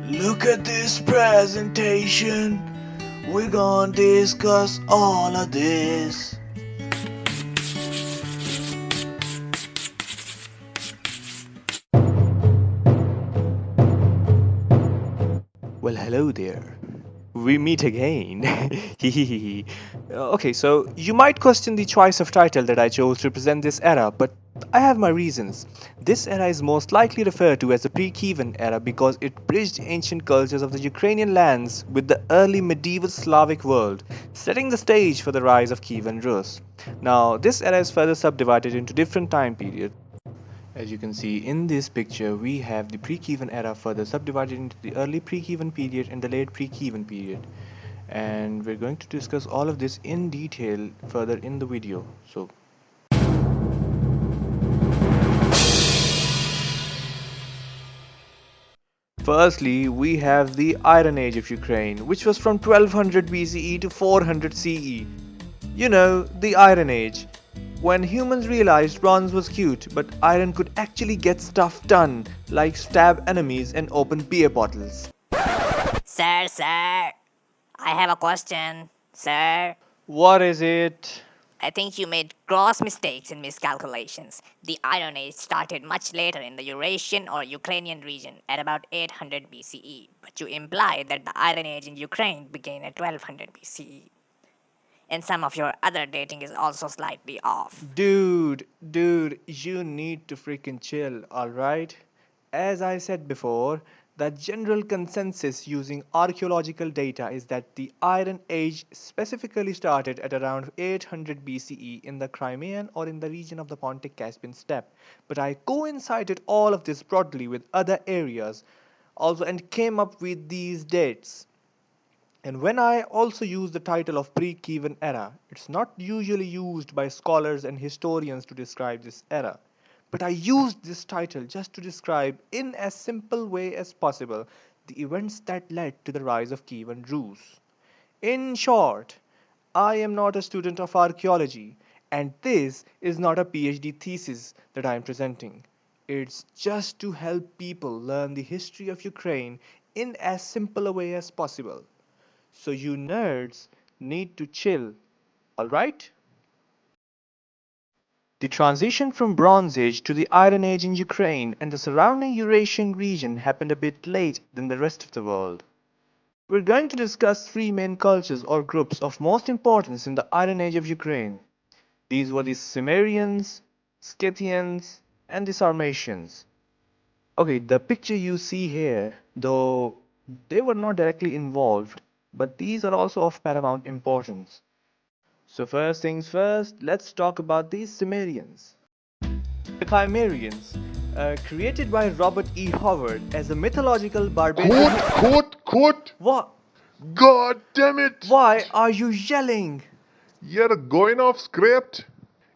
Look at this presentation. We're gonna discuss all of this. Well, hello there. We meet again. Okay, so you might question the choice of title that I chose to represent this era, but I have my reasons. This era is most likely referred to as the Pre-Kievan era because it bridged ancient cultures of the Ukrainian lands with the early medieval Slavic world, setting the stage for the rise of Kyivan Rus. Now, this era is further subdivided into different time periods. As you can see in this picture, we have the Pre-Kievan era further subdivided into the early Pre-Kievan period and the late Pre-Kievan period. And we're going to discuss all of this in detail further in the video. So, firstly, we have the Iron Age of Ukraine, which was from 1200 BCE to 400 CE. You know, the Iron Age. When humans realized bronze was cute, but iron could actually get stuff done, like stab enemies and open beer bottles. Sir, I have a question, sir. What is it? I think you made gross mistakes and miscalculations. The Iron Age started much later in the Eurasian or Ukrainian region at about 800 BCE, but you implied that the Iron Age in Ukraine began at 1200 BCE. And some of your other dating is also slightly off. Dude, you need to freaking chill, alright? As I said before, the general consensus using archaeological data is that the Iron Age specifically started at around 800 BCE in the Crimean or in the region of the Pontic Caspian steppe. But I coincided all of this broadly with other areas also and came up with these dates. And when I also use the title of Pre-Kievan era, it's not usually used by scholars and historians to describe this era. But I used this title just to describe, in as simple way as possible, the events that led to the rise of Kyivan Rus. In short, I am not a student of archaeology, and this is not a PhD thesis that I am presenting. It's just to help people learn the history of Ukraine in as simple a way as possible. So you nerds need to chill, alright? The transition from Bronze Age to the Iron Age in Ukraine and the surrounding Eurasian region happened a bit late than the rest of the world. We're going to discuss three main cultures or groups of most importance in the Iron Age of Ukraine. These were the Cimmerians, Scythians, and the Sarmatians. Okay, the picture you see here, though they were not directly involved, but these are also of paramount importance. So first things first, let's talk about the Cimmerians. The Cimmerians, created by Robert E. Howard as a mythological barbarian. Quote! What? God damn it! Why are you yelling? You're going off script.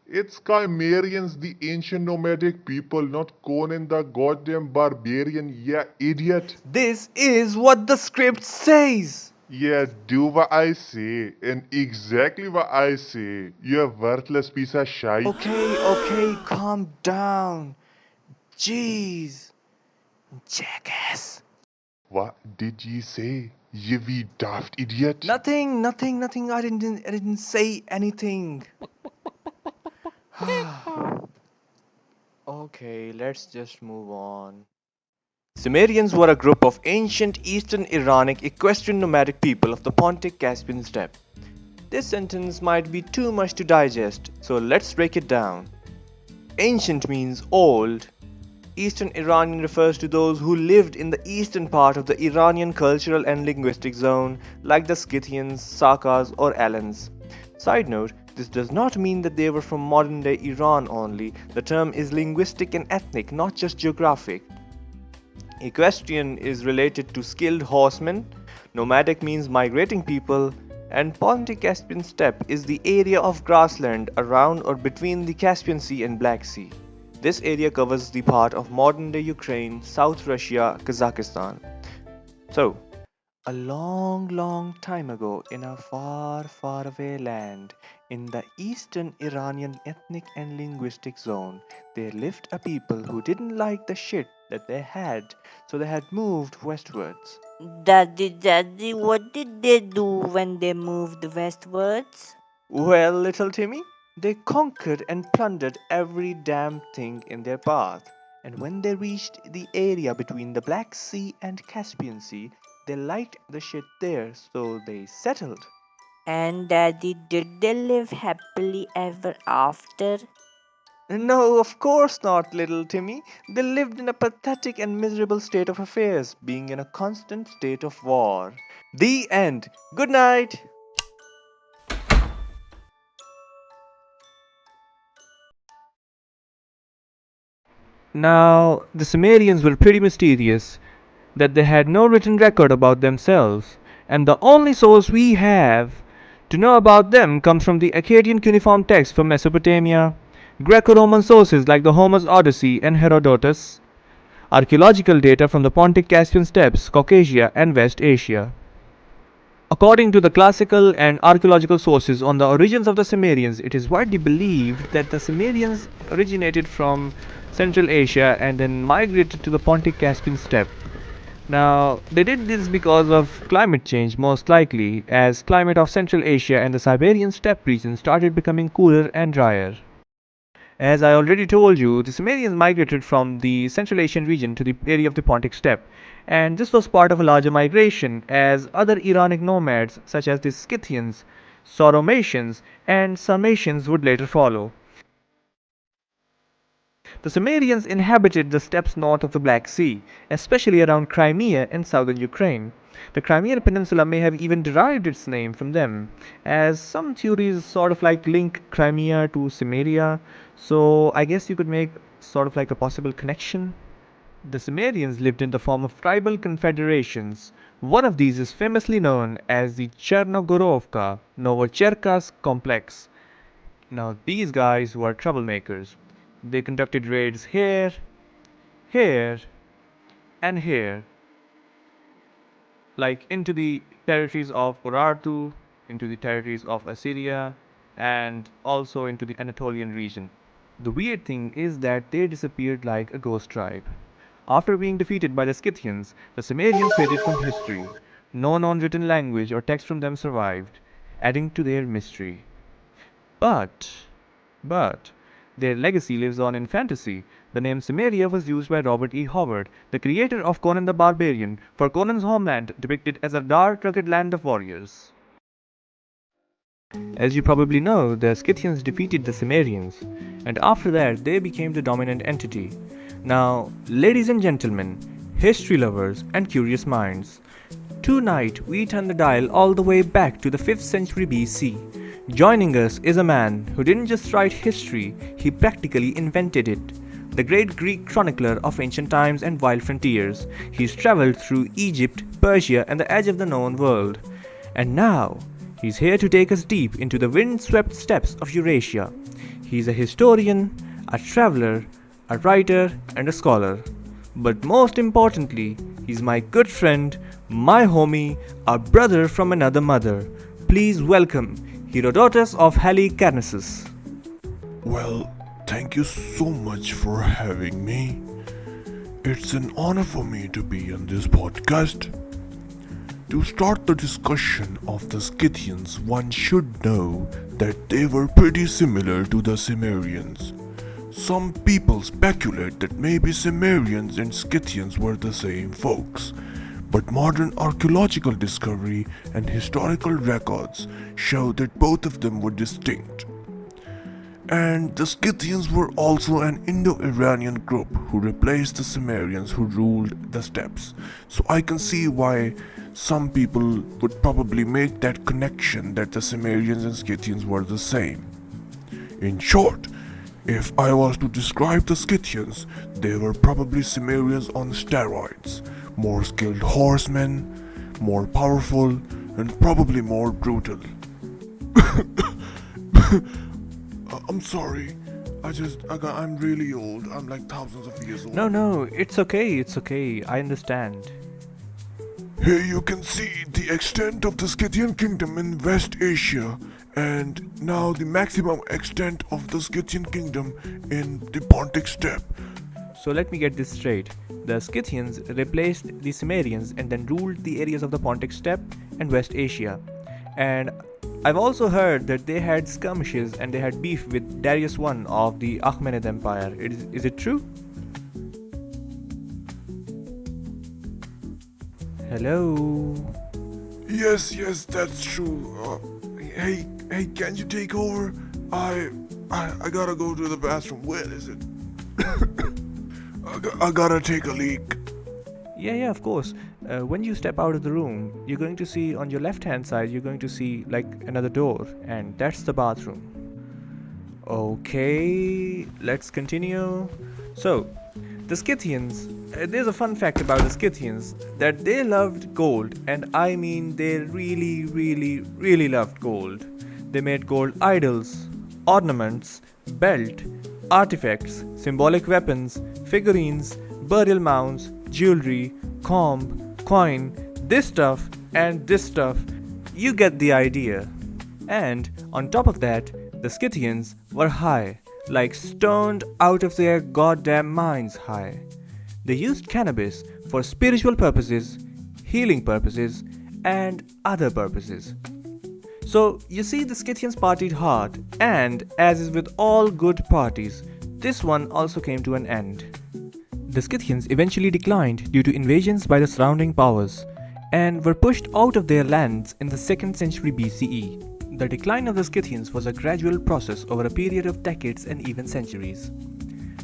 It's Cimmerians, the ancient nomadic people, not Conan the goddamn barbarian, yeah, idiot. This is what the script says. Yeah, do what I say, and exactly what I say. You worthless piece of shite. Okay, calm down. Jeez. Jackass. What did you say, you wee daft idiot? Nothing. I didn't say anything. Okay, let's just move on. Cimmerians were a group of ancient Eastern Iranic equestrian nomadic people of the Pontic Caspian steppe. This sentence might be too much to digest, so let's break it down. Ancient means old. Eastern Iranian refers to those who lived in the eastern part of the Iranian cultural and linguistic zone, like the Scythians, Sakas, or Alans. Side note, this does not mean that they were from modern day Iran only. The term is linguistic and ethnic, not just geographic. Equestrian is related to skilled horsemen, nomadic means migrating people, and Pontic Caspian steppe is the area of grassland around or between the Caspian Sea and Black Sea. This area covers the part of modern day Ukraine, South Russia, Kazakhstan. So, A long, long time ago, in a far, far away land, in the eastern Iranian ethnic and linguistic zone, there lived a people who didn't like the shit that they had, so they had moved westwards. Daddy, what did they do when they moved westwards? Well, little Timmy, they conquered and plundered every damn thing in their path. And when they reached the area between the Black Sea and Caspian Sea, they liked the shit there, so they settled. And Daddy, did they live happily ever after? No, of course not, little Timmy. They lived in a pathetic and miserable state of affairs, being in a constant state of war. The end. Good night. Now, the Cimmerians were pretty mysterious, that they had no written record about themselves, and the only source we have to know about them comes from the Akkadian cuneiform texts from Mesopotamia, Greco-Roman sources like the Homer's Odyssey and Herodotus, archaeological data from the Pontic Caspian steppes, Caucasia, and West Asia. According to the classical and archaeological sources on the origins of the Cimmerians, it is widely believed that the Cimmerians originated from Central Asia and then migrated to the Pontic Caspian steppe. Now, they did this because of climate change, most likely, as climate of Central Asia and the Siberian steppe region started becoming cooler and drier. As I already told you, the Cimmerians migrated from the Central Asian region to the area of the Pontic steppe, and this was part of a larger migration as other Iranic nomads such as the Scythians, Sarmatians, and Sarmatians would later follow. The Cimmerians inhabited the steppes north of the Black Sea, especially around Crimea and southern Ukraine. The Crimean Peninsula may have even derived its name from them, as some theories sort of like link Crimea to Cimmeria, so I guess you could make sort of like a possible connection. The Cimmerians lived in the form of tribal confederations. One of these is famously known as the Chernogorovka-Novocherkassk complex. Now, these guys were troublemakers. They conducted raids here, here, and here, like into the territories of Urartu, into the territories of Assyria, and also into the Anatolian region. The weird thing is that they disappeared like a ghost tribe. After being defeated by the Scythians, the Cimmerians faded from history. No known written language or text from them survived, adding to their mystery. But, but, their legacy lives on in fantasy. The name Cimmeria was used by Robert E. Howard, the creator of Conan the Barbarian, for Conan's homeland depicted as a dark, rugged land of warriors. As you probably know, the Scythians defeated the Cimmerians, and after that they became the dominant entity. Now, ladies and gentlemen, history lovers and curious minds, tonight we turn the dial all the way back to the 5th century BC. Joining us is a man who didn't just write history, he practically invented it. The great Greek chronicler of ancient times and wild frontiers. He's traveled through Egypt, Persia, and the edge of the known world. And now, he's here to take us deep into the wind-swept steppes of Eurasia. He's a historian, a traveler, a writer, and a scholar. But most importantly, he's my good friend, my homie, a brother from another mother. Please welcome Herodotus of Halicarnassus. Well, thank you so much for having me. It's an honor for me to be on this podcast. To start the discussion of the Scythians, one should know that they were pretty similar to the Cimmerians. Some people speculate that maybe Cimmerians and Scythians were the same folks, but modern archaeological discovery and historical records show that both of them were distinct. And the Scythians were also an Indo-Iranian group who replaced the Cimmerians who ruled the steppes. So I can see why some people would probably make that connection that the Cimmerians and Scythians were the same. In short, if I was to describe the Scythians, they were probably Cimmerians on steroids. More skilled horsemen, more powerful, and probably more brutal. I'm sorry. I'm really old. I'm like thousands of years old. No, it's okay, I understand. Here you can see the extent of the Scythian kingdom in West Asia and now the maximum extent of the Scythian kingdom in the Pontic steppe. So let me get this straight. The Scythians replaced the Cimmerians and then ruled the areas of the Pontic steppe and West Asia. And I've also heard that they had skirmishes and they had beef with Darius I of the Achaemenid Empire. Is it true? Hello? Yes, that's true. Hey, can you take over? I gotta go to the bathroom. Where is it? I gotta take a leak. Yeah, of course. When you step out of the room, you're going to see on your left hand side, you're going to see like another door, and that's the bathroom. Okay, let's continue. So, the Scythians, there's a fun fact about the Scythians that they loved gold, and I mean they really loved gold. They made gold idols, ornaments, belt, artifacts, symbolic weapons, figurines, burial mounds, jewelry, comb, coin, this stuff and this stuff. You get the idea. And on top of that, the Scythians were high, like stoned out of their goddamn minds high. They used cannabis for spiritual purposes, healing purposes, and other purposes. So, you see, the Scythians partied hard, and as is with all good parties, this one also came to an end. The Scythians eventually declined due to invasions by the surrounding powers, and were pushed out of their lands in the 2nd century BCE. The decline of the Scythians was a gradual process over a period of decades and even centuries.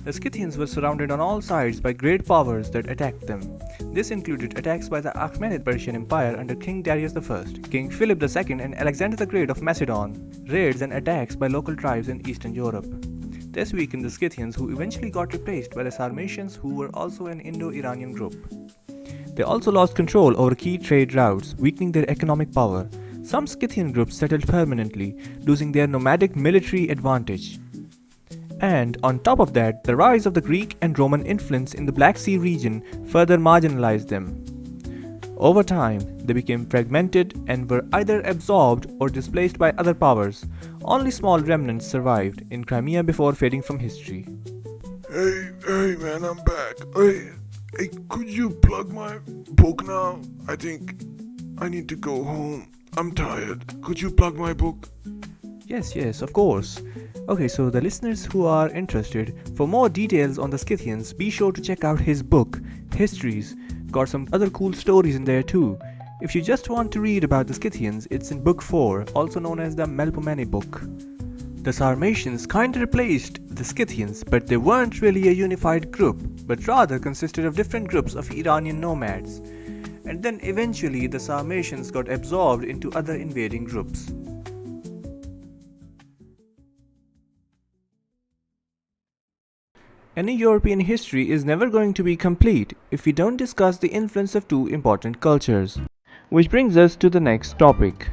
The Scythians were surrounded on all sides by great powers that attacked them. This included attacks by the Achaemenid Persian Empire under King Darius I, King Philip II and Alexander the Great of Macedon, raids and attacks by local tribes in Eastern Europe. This weakened the Scythians, who eventually got replaced by the Sarmatians, who were also an Indo-Iranian group. They also lost control over key trade routes, weakening their economic power. Some Scythian groups settled permanently, losing their nomadic military advantage. And on top of that, the rise of the Greek and Roman influence in the Black Sea region further marginalized them. Over time, they became fragmented and were either absorbed or displaced by other powers. Only small remnants survived in Crimea before fading from history. Hey man, I'm back. Hey, could you plug my book now? I think I need to go home. I'm tired. Could you plug my book? Yes, of course. Okay, so the listeners who are interested, for more details on the Scythians, be sure to check out his book, Histories. Got some other cool stories in there too. If you just want to read about the Scythians, it's in book 4, also known as the Melpomene book. The Sarmatians kinda replaced the Scythians, but they weren't really a unified group, but rather consisted of different groups of Iranian nomads. And then eventually the Sarmatians got absorbed into other invading groups. Any European history is never going to be complete if we don't discuss the influence of two important cultures. Which brings us to the next topic.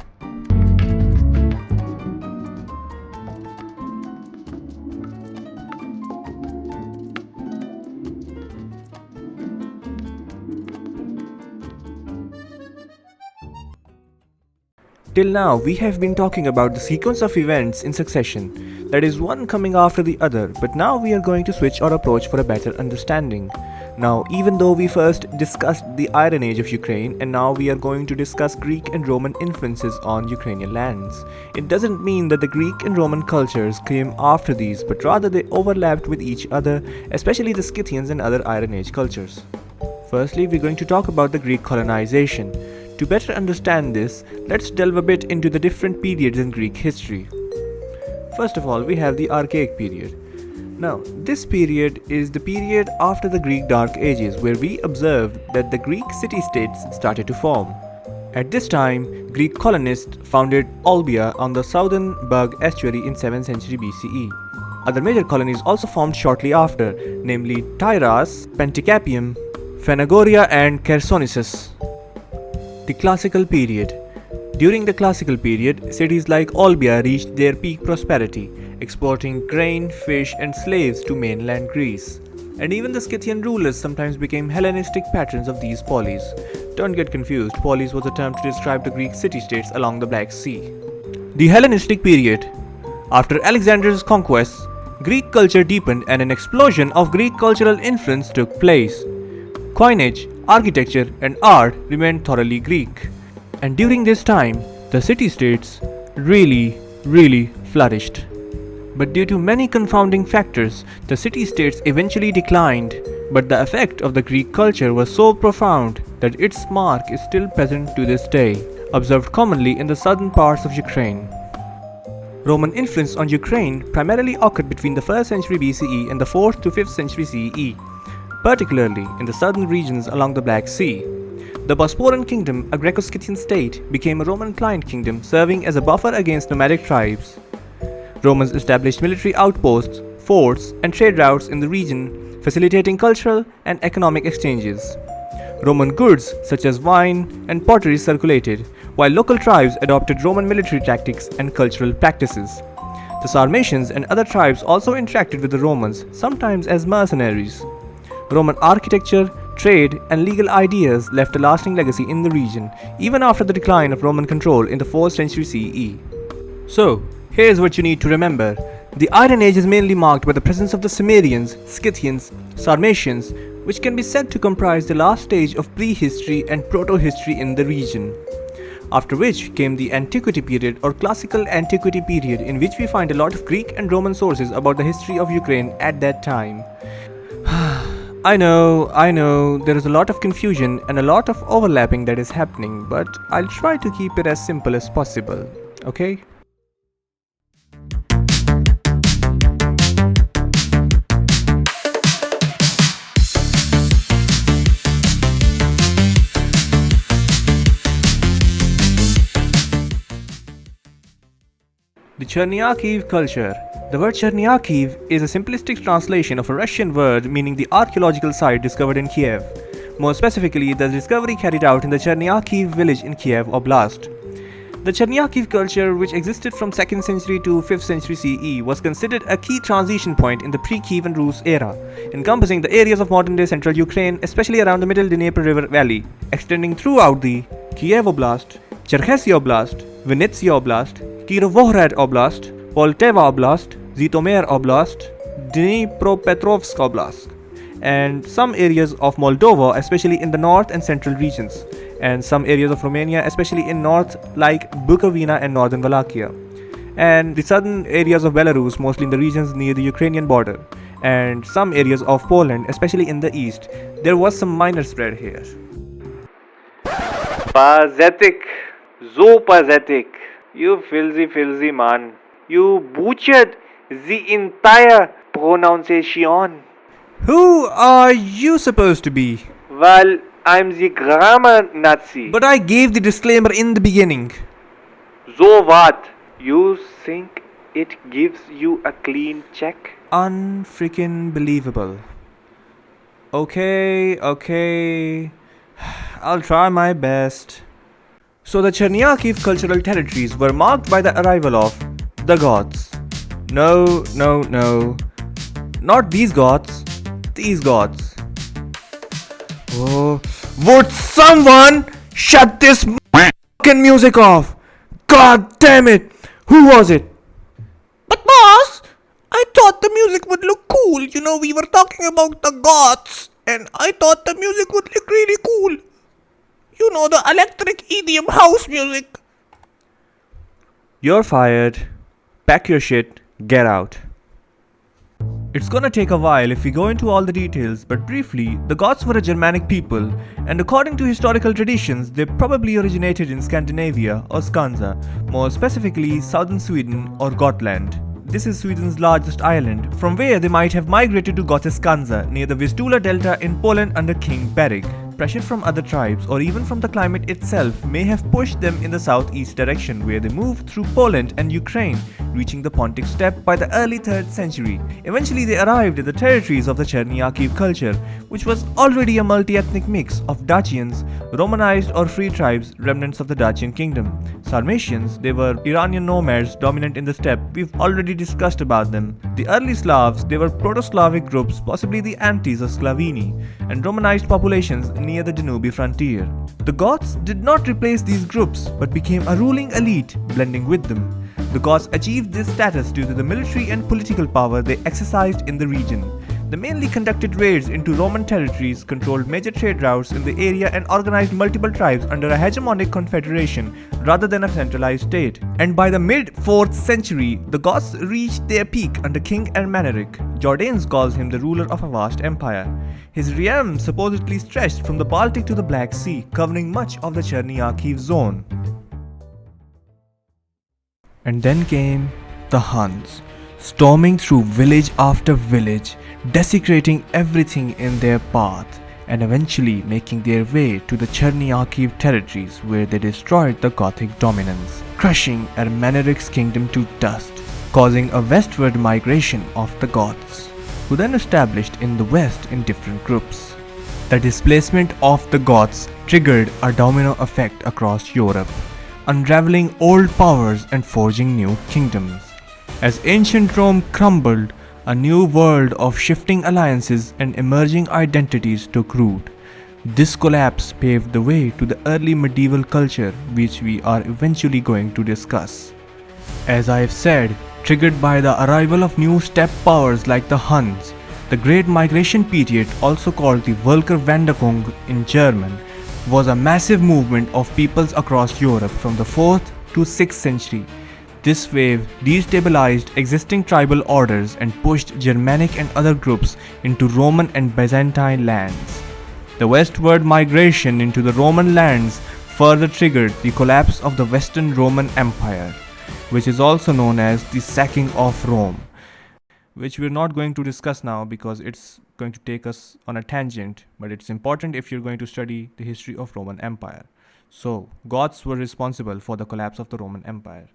Till now, we have been talking about the sequence of events in succession, that is, one coming after the other, but now we are going to switch our approach for a better understanding. Now, even though we first discussed the Iron Age of Ukraine, and now we are going to discuss Greek and Roman influences on Ukrainian lands, it doesn't mean that the Greek and Roman cultures came after these, but rather they overlapped with each other, especially the Scythians and other Iron Age cultures. Firstly, we're going to talk about the Greek colonization. To better understand this, let's delve a bit into the different periods in Greek history. First of all, we have the Archaic period. Now, this period is the period after the Greek Dark Ages, where we observed that the Greek city-states started to form. At this time, Greek colonists founded Olbia on the southern Bug estuary in 7th century BCE. Other major colonies also formed shortly after, namely Tyras, Pentacapium, Phanagoria and Chersonesus. The Classical period. During the Classical period, cities like Olbia reached their peak prosperity, exporting grain, fish and slaves to mainland Greece. and even the Scythian rulers sometimes became Hellenistic patrons of these polis. Don't get confused, polis was a term to describe the Greek city-states along the Black Sea. The Hellenistic period. After Alexander's conquests, Greek culture deepened and an explosion of Greek cultural influence took place. Coinage, architecture, and art remained thoroughly Greek. And during this time, the city-states really flourished. But due to many confounding factors, the city-states eventually declined, but the effect of the Greek culture was so profound that its mark is still present to this day, observed commonly in the southern parts of Ukraine. Roman influence on Ukraine primarily occurred between the 1st century BCE and the 4th to 5th century CE, particularly in the southern regions along the Black Sea. The Bosporan kingdom, a Greco-Scythian state, became a Roman client kingdom serving as a buffer against nomadic tribes. Romans established military outposts, forts, and trade routes in the region, facilitating cultural and economic exchanges. Roman goods such as wine and pottery circulated, while local tribes adopted Roman military tactics and cultural practices. The Sarmatians and other tribes also interacted with the Romans, sometimes as mercenaries. Roman architecture, trade, and legal ideas left a lasting legacy in the region, even after the decline of Roman control in the 4th century CE. So, here's what you need to remember. The Iron Age is mainly marked by the presence of the Cimmerians, Scythians, Sarmatians, which can be said to comprise the last stage of prehistory and proto-history in the region. After which came the Antiquity period or Classical Antiquity period, in which we find a lot of Greek and Roman sources about the history of Ukraine at that time. I know, there is a lot of confusion and a lot of overlapping that is happening, but I'll try to keep it as simple as possible, okay? The Chernyakhiv culture. The word Chernyakhiv is a simplistic translation of a Russian word meaning the archaeological site discovered in Kiev. More specifically, the discovery carried out in the Chernyakhiv village in Kiev Oblast. The Chernyakhiv culture, which existed from 2nd century to 5th century CE, was considered a key transition point in the Pre-Kievan Rus era, encompassing the areas of modern-day central Ukraine, especially around the middle Dnieper River Valley, extending throughout the Kiev Oblast, Cherkasy Oblast, Vinnytsia Oblast, Kirovohrad Oblast, Poltava Oblast, Zhytomyr Oblast, Dnipropetrovsk Oblast, and some areas of Moldova, especially in the north and central regions, and some areas of Romania, especially in north like Bukovina and northern Wallachia, and the southern areas of Belarus, mostly in the regions near the Ukrainian border, and some areas of Poland, especially in the east. There was some minor spread here. Pathetic, so pathetic. You filthy man. You butchered the entire pronunciation. Who are you supposed to be? Well, I'm the grammar Nazi. But I gave the disclaimer in the beginning. So what? You think it gives you a clean check? Unfreaking believable. Okay. I'll try my best. So the Chernyakhiv cultural territories were marked by the arrival of the Goths. No. Not these Goths. These Goths. Oh, would someone shut this fucking music off? God damn it! Who was it? But boss, I thought the music would look cool. You know, we were talking about the Goths, and I thought the music would look really cool. You know, the electric EDM house music. You're fired. Pack your shit. Get out. It's gonna take a while if we go into all the details, but briefly, the Goths were a Germanic people, and according to historical traditions, they probably originated in Scandinavia or Skansa, more specifically southern Sweden or Gotland. This is Sweden's largest island, from where they might have migrated to Goteskansa near the Vistula Delta in Poland under King Beric. Pressure from other tribes or even from the climate itself may have pushed them in the southeast direction, where they moved through Poland and Ukraine, reaching the Pontic steppe by the early 3rd century. Eventually they arrived at the territories of the Chernyakhiv culture, which was already a multi-ethnic mix of Dacians, Romanized or free tribes, remnants of the Dacian kingdom. Sarmatians, they were Iranian nomads dominant in the steppe. We've already discussed about them. The early Slavs, they were Proto-Slavic groups, possibly the Antes or Sclavini, and Romanized populations near the Danube frontier. The Goths did not replace these groups, but became a ruling elite, blending with them. The Goths achieved this status due to the military and political power they exercised in the region. They mainly conducted raids into Roman territories, controlled major trade routes in the area, and organized multiple tribes under a hegemonic confederation rather than a centralized state. And by the mid-4th century, the Goths reached their peak under King Ermaneric. Jordanes calls him the ruler of a vast empire. His realm supposedly stretched from the Baltic to the Black Sea, covering much of the Chernyakhiv zone. And then came the Huns, storming through village after village, desecrating everything in their path, and eventually making their way to the Chernyakhiv territories, where they destroyed the Gothic dominance, crushing Ermaneric's kingdom to dust, causing a westward migration of the Goths, who then established in the west in different groups. The displacement of the Goths triggered a domino effect across Europe, unraveling old powers and forging new kingdoms. As ancient Rome crumbled, a new world of shifting alliances and emerging identities took root. This collapse paved the way to the early medieval culture, which we are eventually going to discuss. As I have said, triggered by the arrival of new steppe powers like the Huns, the Great Migration period, also called the Völkerwanderung in German, was a massive movement of peoples across Europe from the 4th to 6th century. This wave destabilized existing tribal orders and pushed Germanic and other groups into Roman and Byzantine lands. The westward migration into the Roman lands further triggered the collapse of the Western Roman Empire, which is also known as the sacking of Rome, which we're not going to discuss now because it's going to take us on a tangent, but it's important if you're going to study the history of Roman Empire. So, Goths were responsible for the collapse of the Roman Empire.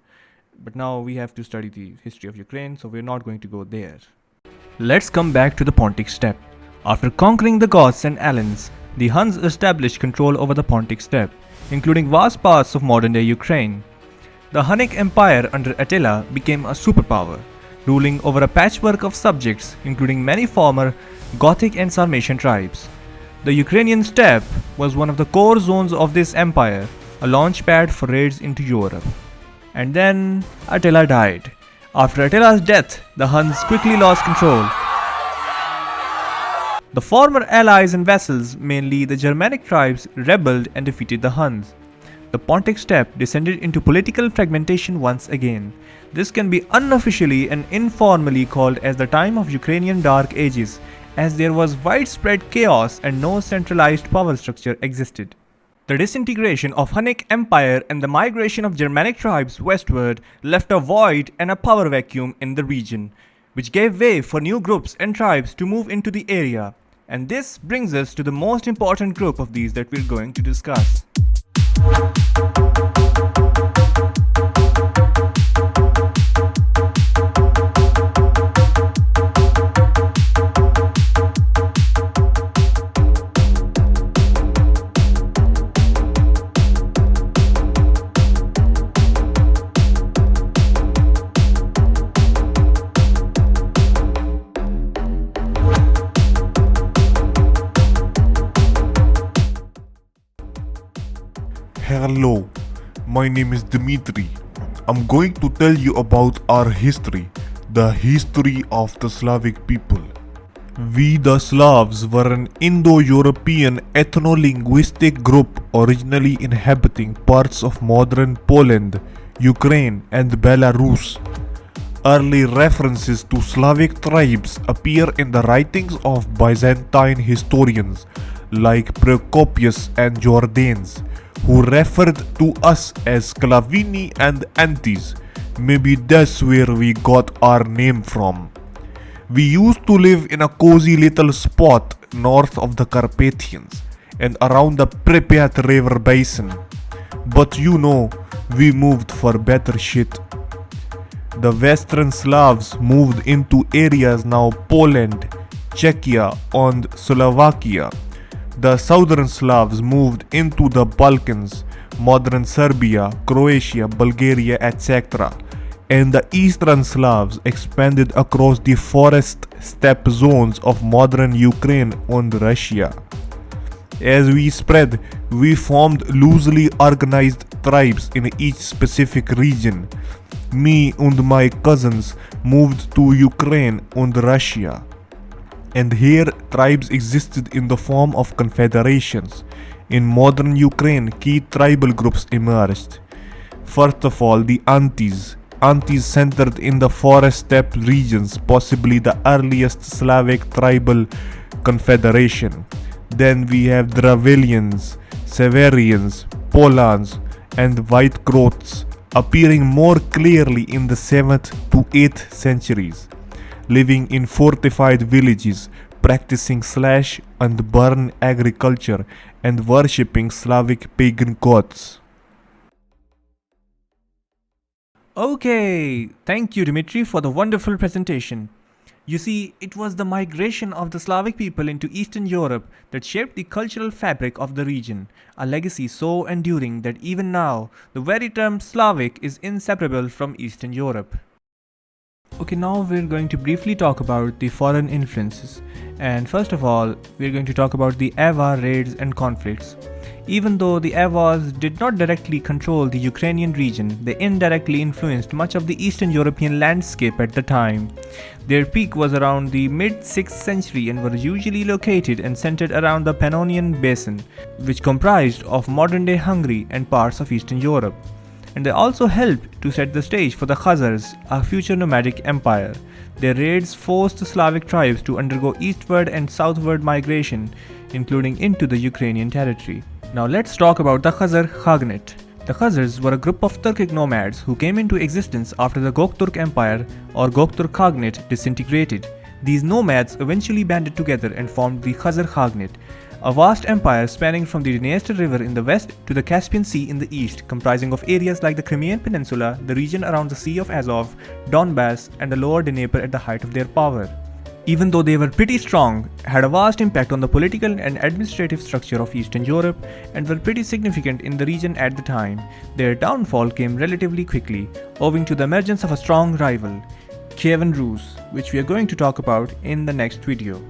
But now we have to study the history of Ukraine, so we're not going to go there. Let's come back to the Pontic steppe. After conquering the Goths and Alans, the Huns established control over the Pontic steppe, including vast parts of modern-day Ukraine. The Hunnic Empire under Attila became a superpower, ruling over a patchwork of subjects, including many former Gothic and Sarmatian tribes. The Ukrainian steppe was one of the core zones of this empire, a launchpad for raids into Europe. And then Attila died. After Attila's death, the Huns quickly lost control. The former allies and vassals, mainly the Germanic tribes, rebelled and defeated the Huns. The Pontic steppe descended into political fragmentation once again. This can be unofficially and informally called as the time of Ukrainian Dark Ages, as there was widespread chaos and no centralized power structure existed. The disintegration of Hunnic Empire and the migration of Germanic tribes westward left a void and a power vacuum in the region, which gave way for new groups and tribes to move into the area. And this brings us to the most important group of these that we're going to discuss. Hello, my name is Dmitry. I'm going to tell you about our history, the history of the Slavic people. We the Slavs were an Indo-European ethno-linguistic group originally inhabiting parts of modern Poland, Ukraine and Belarus. Early references to Slavic tribes appear in the writings of Byzantine historians like Procopius and Jordanes, who referred to us as Sclavini and Antes. Maybe that's where we got our name from. We used to live in a cozy little spot north of the Carpathians and around the Pripyat river basin. But you know, we moved for better shit. The Western Slavs moved into areas now Poland, Czechia, and Slovakia. The Southern Slavs moved into the Balkans, modern Serbia, Croatia, Bulgaria, etc. And the Eastern Slavs expanded across the forest steppe zones of modern Ukraine and Russia. As we spread, we formed loosely organized tribes in each specific region. Me and my cousins moved to Ukraine and Russia. And here tribes existed in the form of confederations. In modern Ukraine, key tribal groups emerged. First of all, the Antis. Antis centered in the forest steppe regions, possibly the earliest Slavic tribal confederation. Then we have Dravilians, Severians, Polans, and White Croats, appearing more clearly in the 7th to 8th centuries, living in fortified villages, practicing slash and burn agriculture, and worshipping Slavic pagan gods. Okay, thank you Dmitry for the wonderful presentation. You see, it was the migration of the Slavic people into Eastern Europe that shaped the cultural fabric of the region, a legacy so enduring that even now, the very term Slavic is inseparable from Eastern Europe. Okay, now we're going to briefly talk about the foreign influences. And first of all, we're going to talk about the Avar raids and conflicts. Even though the Avars did not directly control the Ukrainian region, they indirectly influenced much of the Eastern European landscape at the time. Their peak was around the mid-6th century and were usually located and centered around the Pannonian Basin, which comprised of modern-day Hungary and parts of Eastern Europe. And they also helped to set the stage for the Khazars, a future nomadic empire. Their raids forced the Slavic tribes to undergo eastward and southward migration, including into the Ukrainian territory. Now let's talk about the Khazar Khaganate. The Khazars were a group of Turkic nomads who came into existence after the Göktürk Empire or Göktürk Khaganate disintegrated. These nomads eventually banded together and formed the Khazar Khaganate, a vast empire spanning from the Dniester River in the west to the Caspian Sea in the east, comprising of areas like the Crimean Peninsula, the region around the Sea of Azov, Donbass, and the lower Dnieper at the height of their power. Even though they were pretty strong, had a vast impact on the political and administrative structure of Eastern Europe, and were pretty significant in the region at the time, their downfall came relatively quickly, owing to the emergence of a strong rival, Kyivan Rus, which we are going to talk about in the next video.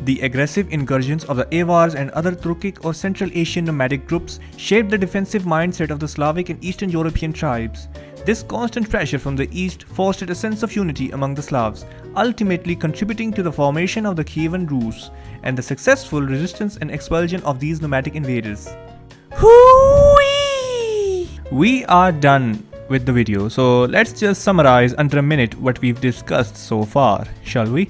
The aggressive incursions of the Avars and other Turkic or Central Asian nomadic groups shaped the defensive mindset of the Slavic and Eastern European tribes. This constant pressure from the east fostered a sense of unity among the Slavs, ultimately contributing to the formation of the Kyivan Rus and the successful resistance and expulsion of these nomadic invaders. Hoo-wee! We are done with the video, so let's just summarize under a minute what we've discussed so far, shall we?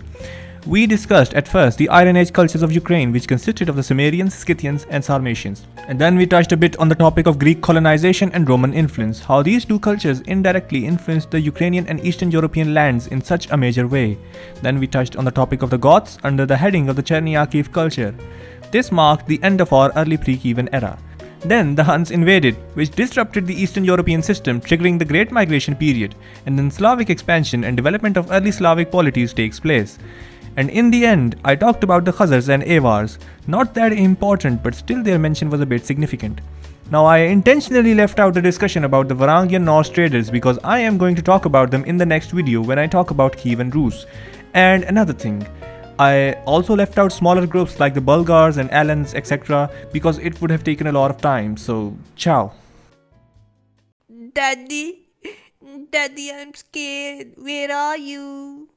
We discussed at first the Iron Age cultures of Ukraine, which consisted of the Cimmerians, Scythians, and Sarmatians. And then we touched a bit on the topic of Greek colonization and Roman influence, how these two cultures indirectly influenced the Ukrainian and Eastern European lands in such a major way. Then we touched on the topic of the Goths under the heading of the Chernyakhiv culture. This marked the end of our early Pre-Kievan era. Then the Huns invaded, which disrupted the Eastern European system, triggering the Great Migration period, and then Slavic expansion and development of early Slavic polities takes place. And in the end, I talked about the Khazars and Avars. Not that important, but still their mention was a bit significant. Now I intentionally left out the discussion about the Varangian Norse traders because I am going to talk about them in the next video when I talk about Kyivan Rus. And another thing, I also left out smaller groups like the Bulgars and Alans, etc. because it would have taken a lot of time, so ciao. Daddy, I'm scared. Where are you?